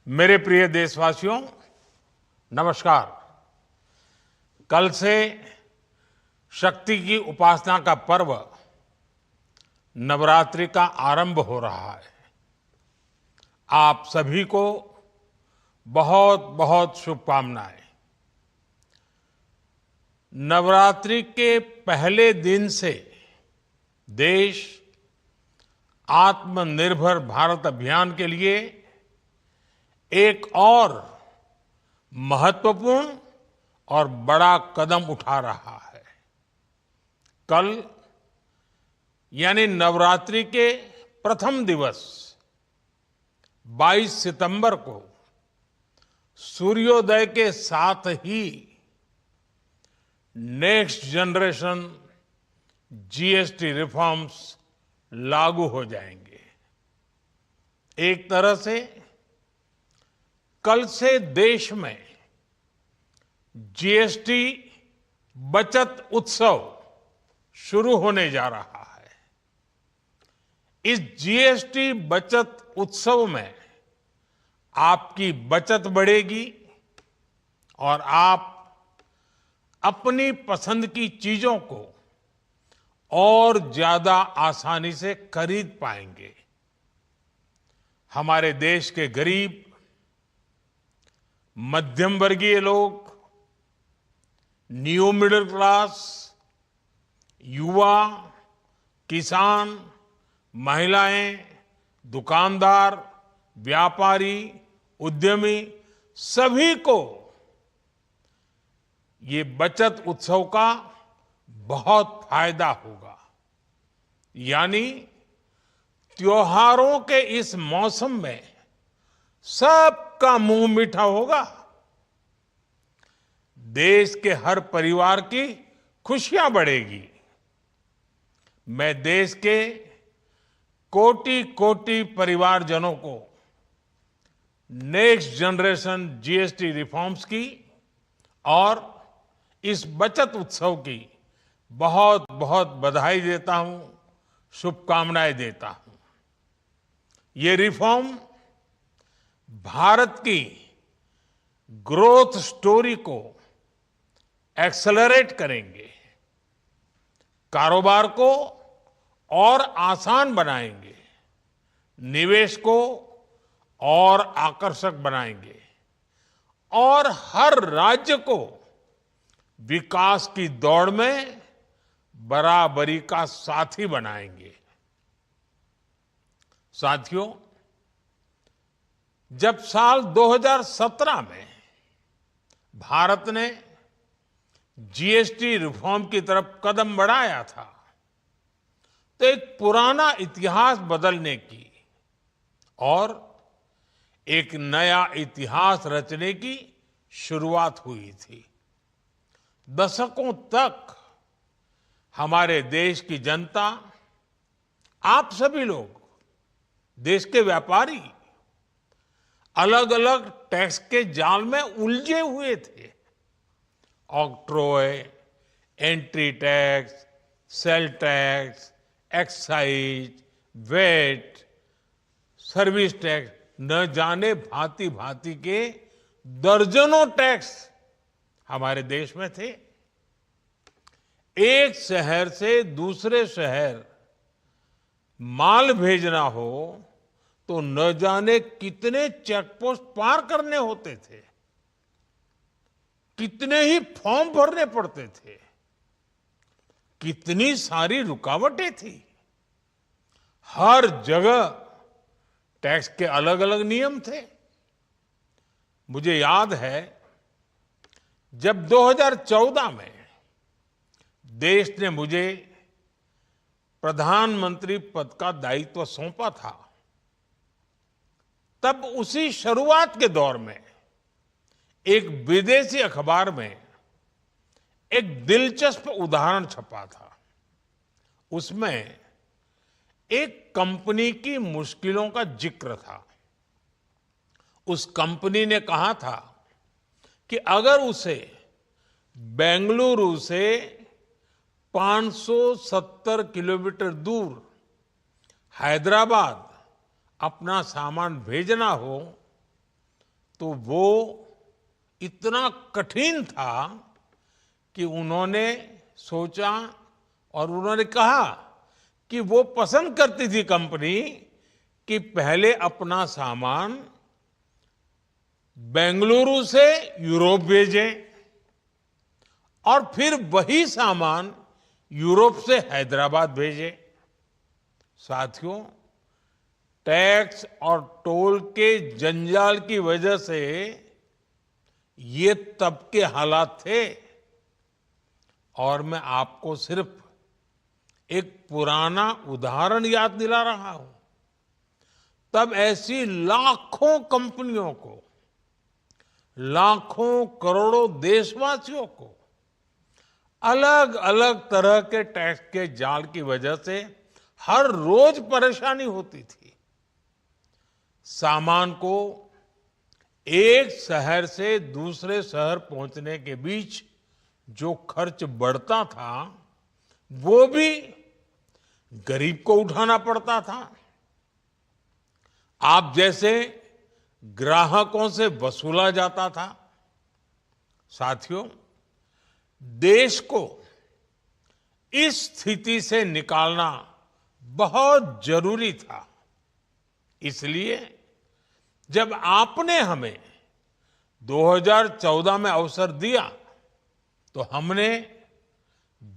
मेरे प्रिय देशवासियों, नमस्कार। कल से शक्ति की उपासना का पर्व नवरात्रि का आरंभ हो रहा है। आप सभी को बहुत बहुत शुभकामनाएं। नवरात्रि के पहले दिन से देश आत्मनिर्भर भारत अभियान के लिए एक और महत्वपूर्ण और बड़ा कदम उठा रहा है। कल यानी नवरात्रि के प्रथम दिवस 22 सितंबर को सूर्योदय के साथ ही नेक्स्ट जनरेशन जीएसटी रिफॉर्म्स लागू हो जाएंगे। एक तरह से कल से देश में जीएसटी बचत उत्सव शुरू होने जा रहा है। इस जीएसटी बचत उत्सव में आपकी बचत बढ़ेगी और आप अपनी पसंद की चीजों को और ज्यादा आसानी से खरीद पाएंगे। हमारे देश के गरीब, मध्यम वर्गीय लोग, न्यू मिडिल क्लास, युवा, किसान, महिलाएं, दुकानदार, व्यापारी, उद्यमी, सभी को ये बचत उत्सव का बहुत फायदा होगा। यानी त्योहारों के इस मौसम में सबका मुंह मीठा होगा। देश के हर परिवार की खुशियां बढ़ेगी। मैं देश के कोटि कोटि परिवारजनों को नेक्स्ट जनरेशन जीएसटी रिफॉर्म्स की और इस बचत उत्सव की बहुत बहुत बधाई देता हूं, शुभकामनाएं देता हूं। ये रिफॉर्म भारत की ग्रोथ स्टोरी को एक्सेलरेट करेंगे, कारोबार को और आसान बनाएंगे, निवेश को और आकर्षक बनाएंगे और हर राज्य को विकास की दौड़ में बराबरी का साथी बनाएंगे। साथियों, जब साल 2017 में भारत ने जीएसटी रिफॉर्म की तरफ कदम बढ़ाया था तो एक पुराना इतिहास बदलने की और एक नया इतिहास रचने की शुरुआत हुई थी। दशकों तक हमारे देश की जनता, आप सभी लोग, देश के व्यापारी अलग अलग टैक्स के जाल में उलझे हुए थे। Octroi, entry tax, sale tax, excise, VAT, service tax, न जाने भांति भांति के दर्जनों टैक्स हमारे देश में थे। एक शहर से दूसरे शहर माल भेजना हो तो न जाने कितने चेकपोस्ट पार करने होते थे, कितने ही फॉर्म भरने पड़ते थे, कितनी सारी रुकावटें थी। हर जगह टैक्स के अलग अलग नियम थे। मुझे याद है जब 2014 में देश ने मुझे प्रधानमंत्री पद का दायित्व सौंपा था, तब उसी शुरुआत के दौर में एक विदेशी अखबार में एक दिलचस्प उदाहरण छपा था। उसमें एक कंपनी की मुश्किलों का जिक्र था। उस कंपनी ने कहा था कि अगर उसे बेंगलुरु से 570 किलोमीटर दूर हैदराबाद अपना सामान भेजना हो तो वो इतना कठिन था कि उन्होंने सोचा और उन्होंने कहा कि वो पसंद करती थी कंपनी कि पहले अपना सामान बेंगलुरु से यूरोप भेजें और फिर वही सामान यूरोप से हैदराबाद भेजें। साथियों, टैक्स और टोल के जंजाल की वजह से ये तब के हालात थे। और मैं आपको सिर्फ एक पुराना उदाहरण याद दिला रहा हूं। तब ऐसी लाखों कंपनियों को, लाखों करोड़ों देशवासियों को अलग अलग तरह के टैक्स के जाल की वजह से हर रोज परेशानी होती थी। सामान को एक शहर से दूसरे शहर पहुंचने के बीच जो खर्च बढ़ता था वो भी गरीब को उठाना पड़ता था। आप जैसे ग्राहकों से वसूला जाता था। साथियों, देश को इस स्थिति से निकालना बहुत जरूरी था। इसलिए जब आपने हमें 2014 में अवसर दिया तो हमने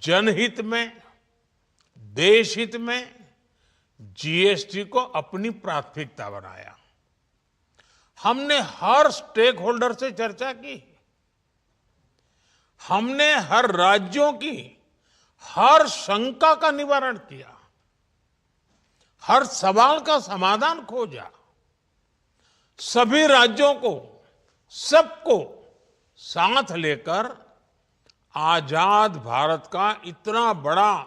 जनहित में, देशहित में जीएसटी को अपनी प्राथमिकता बनाया। हमने हर स्टेक होल्डर से चर्चा की। हमने हर राज्यों की हर शंका का निवारण किया, हर सवाल का समाधान खोजा। सभी राज्यों को, सबको साथ लेकर आजाद भारत का इतना बड़ा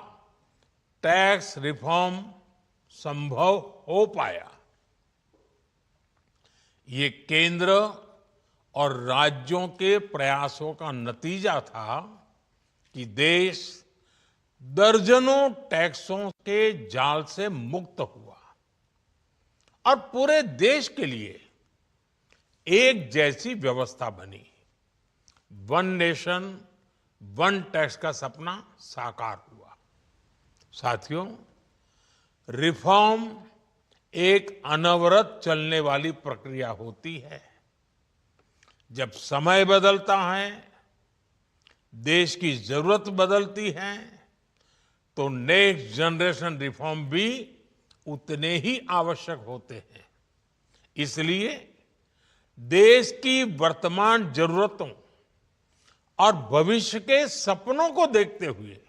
टैक्स रिफॉर्म संभव हो पाया। ये केंद्र और राज्यों के प्रयासों का नतीजा था कि देश दर्जनों टैक्सों के जाल से मुक्त हुआ और पूरे देश के लिए एक जैसी व्यवस्था बनी। वन नेशन वन टैक्स का सपना साकार हुआ। साथियों, रिफॉर्म एक अनवरत चलने वाली प्रक्रिया होती है। जब समय बदलता है, देश की जरूरत बदलती है, तो नेक्स्ट जनरेशन रिफॉर्म भी उतने ही आवश्यक होते हैं। इसलिए देश की वर्तमान जरूरतों और भविष्य के सपनों को देखते हुए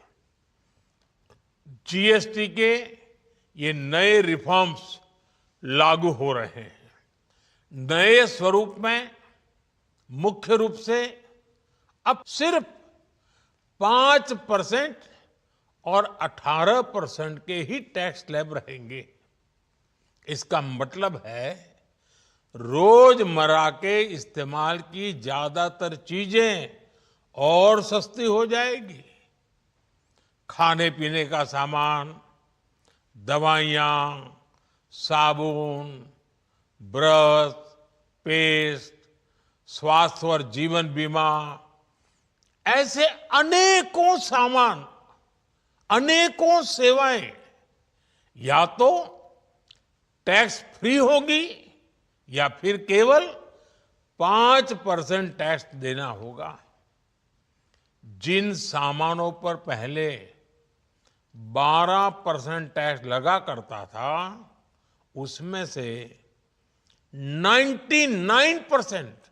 जीएसटी के ये नए रिफॉर्म्स लागू हो रहे हैं। नए स्वरूप में मुख्य रूप से अब सिर्फ 5% और 18% के ही टैक्स स्लैब रहेंगे। इसका मतलब है रोजमर्रा के इस्तेमाल की ज्यादातर चीजें और सस्ती हो जाएगी। खाने पीने का सामान, दवाइयां, साबुन, ब्रश, पेस्ट, स्वास्थ्य और जीवन बीमा, ऐसे अनेकों सामान, अनेकों सेवाएं या तो टैक्स फ्री होगी या फिर केवल 5% टैक्स देना होगा। जिन सामानों पर पहले 12% टैक्स लगा करता था, उसमें से 99%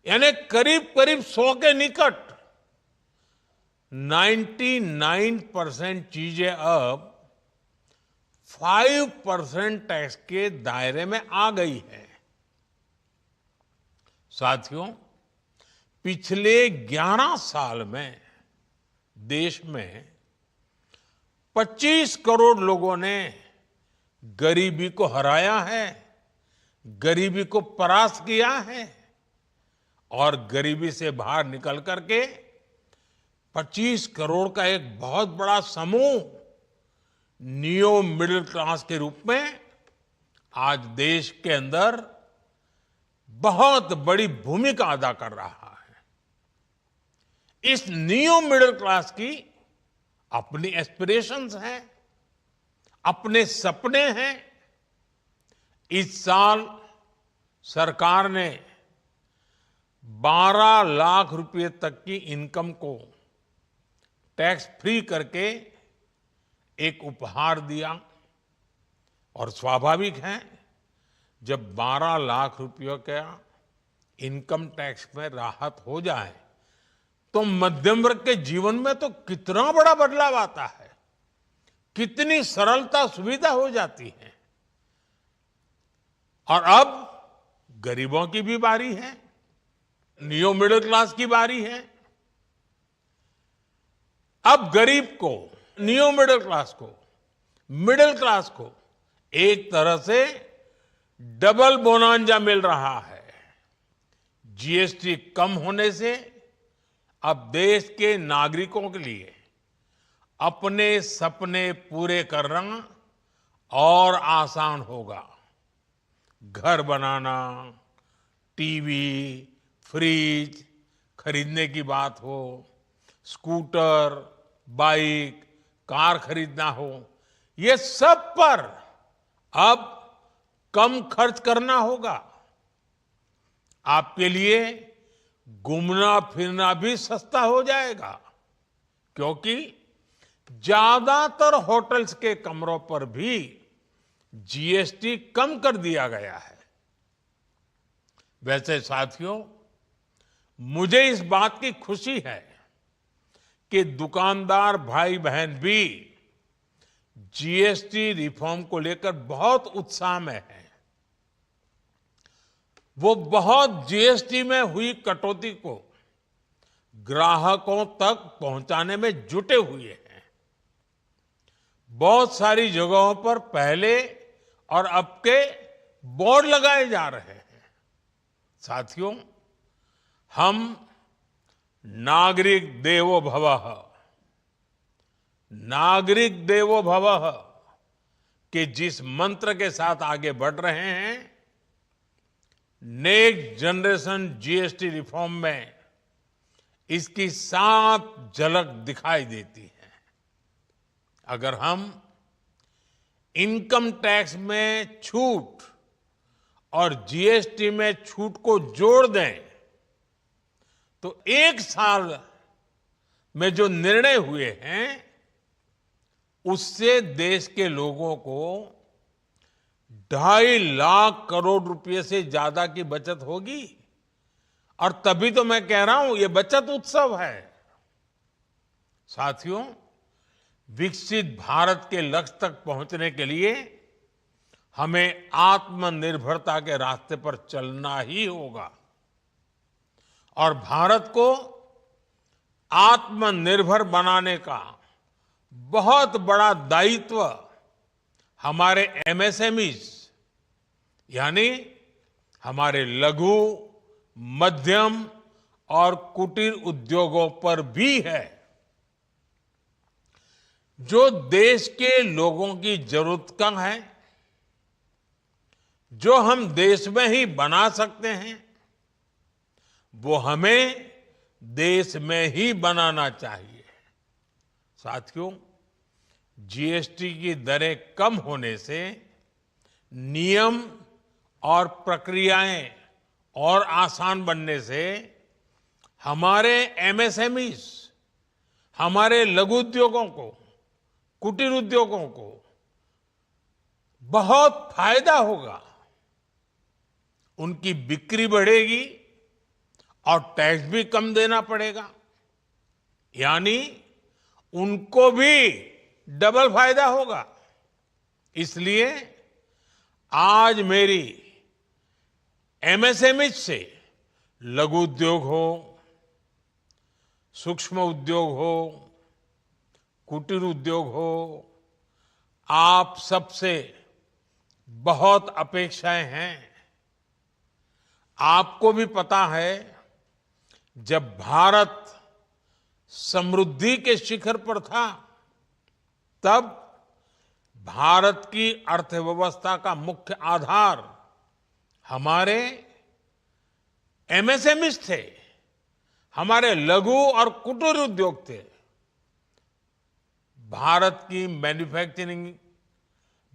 यानी करीब करीब 100 के निकट 99% चीजें अब 5% टैक्स के दायरे में आ गई है। साथियों, पिछले 11 साल में देश में 25 करोड़ लोगों ने गरीबी को हराया है, गरीबी को परास्त किया है और गरीबी से बाहर निकल करके 25 करोड़ का एक बहुत बड़ा समूह नियो मिडिल क्लास के रूप में आज देश के अंदर बहुत बड़ी भूमिका अदा कर रहा है। इस न्यू मिडिल क्लास की अपनी एस्पिरेशंस हैं, अपने सपने हैं। इस साल सरकार ने 12 लाख रुपए तक की इनकम को टैक्स फ्री करके एक उपहार दिया। और स्वाभाविक है, जब 12 लाख रुपयों का इनकम टैक्स में राहत हो जाए तो मध्यम वर्ग के जीवन में तो कितना बड़ा बदलाव आता है, कितनी सरलता सुविधा हो जाती है। और अब गरीबों की भी बारी है, न्यू मिडिल क्लास की बारी है। अब गरीब को, न्यू मिडिल क्लास को एक तरह से डबल बोनांजा मिल रहा है। जीएसटी कम होने से अब देश के नागरिकों के लिए अपने सपने पूरे करना और आसान होगा। घर बनाना, टीवी, फ्रिज खरीदने की बात हो, स्कूटर, बाइक, कार खरीदना हो, ये सब पर अब कम खर्च करना होगा। आपके लिए घूमना फिरना भी सस्ता हो जाएगा, क्योंकि ज्यादातर होटल्स के कमरों पर भी जीएसटी कम कर दिया गया है। वैसे साथियों, मुझे इस बात की खुशी है कि दुकानदार भाई बहन भी जीएसटी रिफॉर्म को लेकर बहुत उत्साह में हैं। वो बहुत जीएसटी में हुई कटौती को ग्राहकों तक पहुंचाने में जुटे हुए हैं। बहुत सारी जगहों पर पहले और अब के बोर्ड लगाए जा रहे हैं। साथियों, हम नागरिक देवो भवः, नागरिक देवो भवः के जिस मंत्र के साथ आगे बढ़ रहे हैं, नेक्स्ट जनरेशन जीएसटी रिफॉर्म में इसकी साफ झलक दिखाई देती है। अगर हम इनकम टैक्स में छूट और जीएसटी में छूट को जोड़ दें तो एक साल में जो निर्णय हुए हैं उससे देश के लोगों को 2.5 लाख करोड़ रुपए से ज्यादा की बचत होगी। और तभी तो मैं कह रहा हूं, ये बचत उत्सव है। साथियों, विकसित भारत के लक्ष्य तक पहुंचने के लिए हमें आत्मनिर्भरता के रास्ते पर चलना ही होगा। और भारत को आत्मनिर्भर बनाने का बहुत बड़ा दायित्व हमारे एमएसएमईज यानी हमारे लघु, मध्यम और कुटीर उद्योगों पर भी है, जो देश के लोगों की जरूरत का है, जो हम देश में ही बना सकते हैं, वो हमें देश में ही बनाना चाहिए। साथियों, जीएसटी की दरें कम होने से नियम और प्रक्रियाएं और आसान बनने से हमारे एमएसएमईज, हमारे लघु उद्योगों को, कुटीर उद्योगों को बहुत फायदा होगा। उनकी बिक्री बढ़ेगी और टैक्स भी कम देना पड़ेगा, यानी उनको भी डबल फायदा होगा। इसलिए आज मेरी एमएसएमई से लघु उद्योग हो, सूक्ष्म उद्योग हो, कुटीर उद्योग हो, आप सबसे बहुत अपेक्षाएं हैं। आपको भी पता है, जब भारत समृद्धि के शिखर पर था, तब भारत की अर्थव्यवस्था का मुख्य आधार हमारे एमएसएमईज थे, हमारे लघु और कुटीर उद्योग थे। भारत की मैन्युफैक्चरिंग,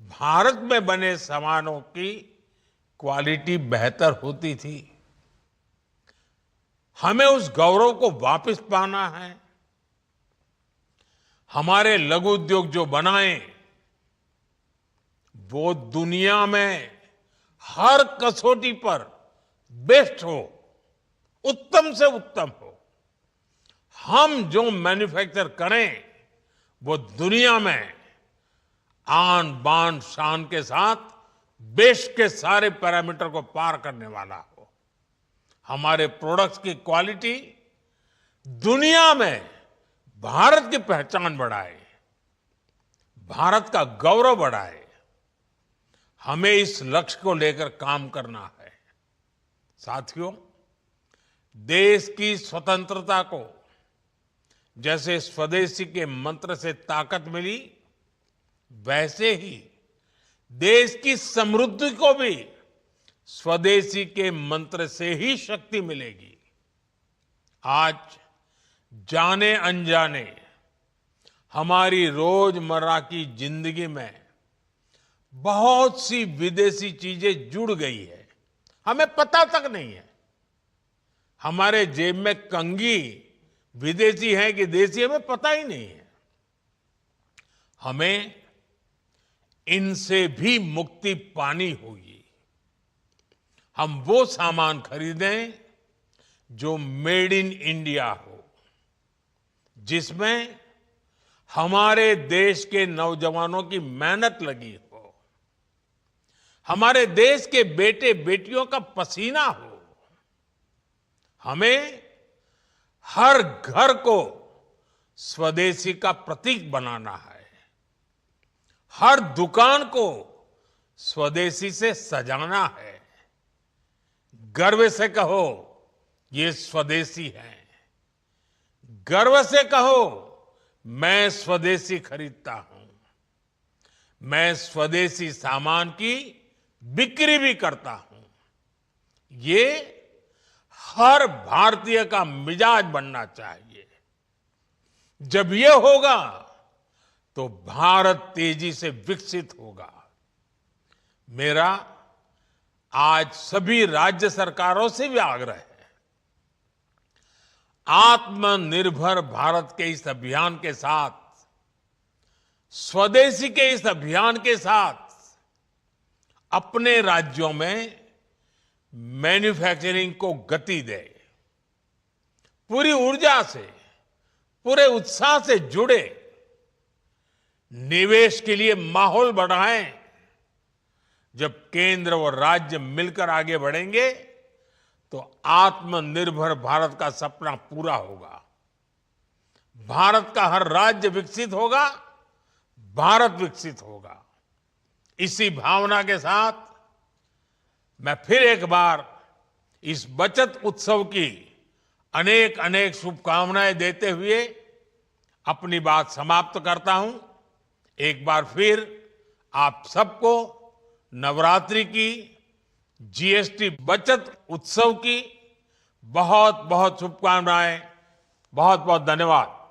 भारत में बने सामानों की क्वालिटी बेहतर होती थी। हमें उस गौरव को वापस पाना है। हमारे लघु उद्योग जो बनाए वो दुनिया में हर कसौटी पर बेस्ट हो, उत्तम से उत्तम हो। हम जो मैन्युफैक्चर करें वो दुनिया में आन बान शान के साथ बेस्ट के सारे पैरामीटर को पार करने वाला हो। हमारे प्रोडक्ट्स की क्वालिटी दुनिया में भारत की पहचान बढ़ाए, भारत का गौरव बढ़ाए। हमें इस लक्ष्य को लेकर काम करना है। साथियों, देश की स्वतंत्रता को जैसे स्वदेशी के मंत्र से ताकत मिली, वैसे ही देश की समृद्धि को भी स्वदेशी के मंत्र से ही शक्ति मिलेगी। आज जाने अनजाने हमारी रोजमर्रा की जिंदगी में बहुत सी विदेशी चीजें जुड़ गई है, हमें पता तक नहीं है। हमारे जेब में कंघी विदेशी है कि देसी, हमें पता ही नहीं है। हमें इनसे भी मुक्ति पानी होगी। हम वो सामान खरीदें जो मेड इन इंडिया हो, जिसमें हमारे देश के नौजवानों की मेहनत लगी हो, हमारे देश के बेटे बेटियों का पसीना हो। हमें हर घर को स्वदेशी का प्रतीक बनाना है, हर दुकान को स्वदेशी से सजाना है। गर्व से कहो ये स्वदेशी है, गर्व से कहो मैं स्वदेशी खरीदता हूं, मैं स्वदेशी सामान की बिक्री भी करता हूं। ये हर भारतीय का मिजाज बनना चाहिए। जब ये होगा तो भारत तेजी से विकसित होगा। मेरा आज सभी राज्य सरकारों से भी आग्रह है, आत्मनिर्भर भारत के इस अभियान के साथ, स्वदेशी के इस अभियान के साथ अपने राज्यों में मैन्युफैक्चरिंग को गति दे। पूरी ऊर्जा से, पूरे उत्साह से जुड़े, निवेश के लिए माहौल बढ़ाएं। जब केंद्र और राज्य मिलकर आगे बढ़ेंगे तो आत्मनिर्भर भारत का सपना पूरा होगा। भारत का हर राज्य विकसित होगा, भारत विकसित होगा। इसी भावना के साथ मैं फिर एक बार इस बचत उत्सव की अनेक अनेक शुभकामनाएं देते हुए अपनी बात समाप्त करता हूं। एक बार फिर आप सबको नवरात्रि की, जीएसटी बचत उत्सव की बहुत बहुत शुभकामनाएं। बहुत बहुत धन्यवाद।